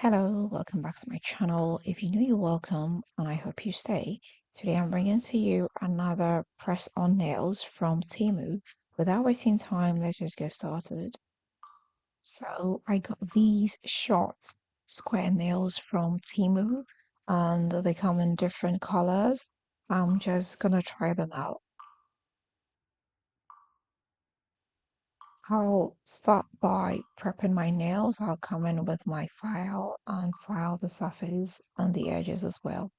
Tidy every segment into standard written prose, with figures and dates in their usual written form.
Hello, welcome back to my channel. If you're new, you're welcome, and I hope you stay. Today I'm bringing to you another press-on nails from Temu. Without wasting time, let's just get started. So I got these short square nails from Temu, and they come in different colors. I'm just gonna try them out. I'll start by prepping my nails. I'll come in with my file and file the surface and the edges as well.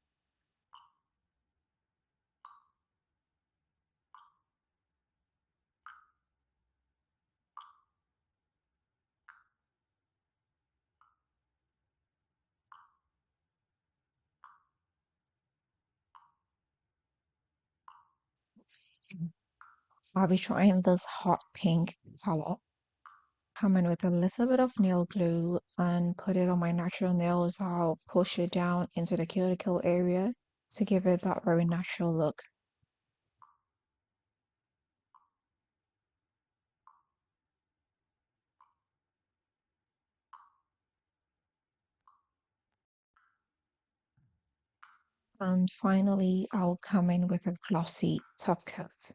I'll be trying this hot pink color. Come in with a little bit of nail glue and put it on my natural nails. I'll push it down into the cuticle area to give it that very natural look. And finally, I'll come in with a glossy top coat.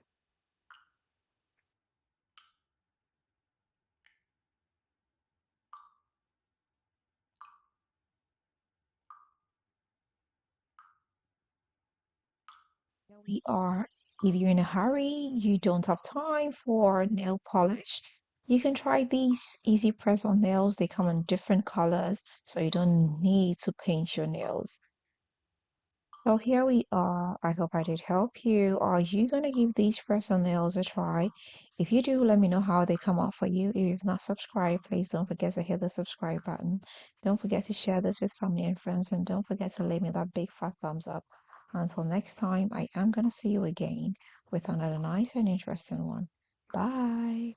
Here we are. If you're in a hurry, you don't have time for nail polish, you can try these easy press on nails. They come in different colors, so you don't need to paint your nails. So here we are. I hope I did help you. Are you going to give these press-on nails a try? If you do, let me know how they come out for you. If you've not subscribed, please don't forget to hit the subscribe button. Don't forget to share this with family and friends, and don't forget to leave me that big fat thumbs up. Until next time, I am going to see you again with another nice and interesting one. Bye.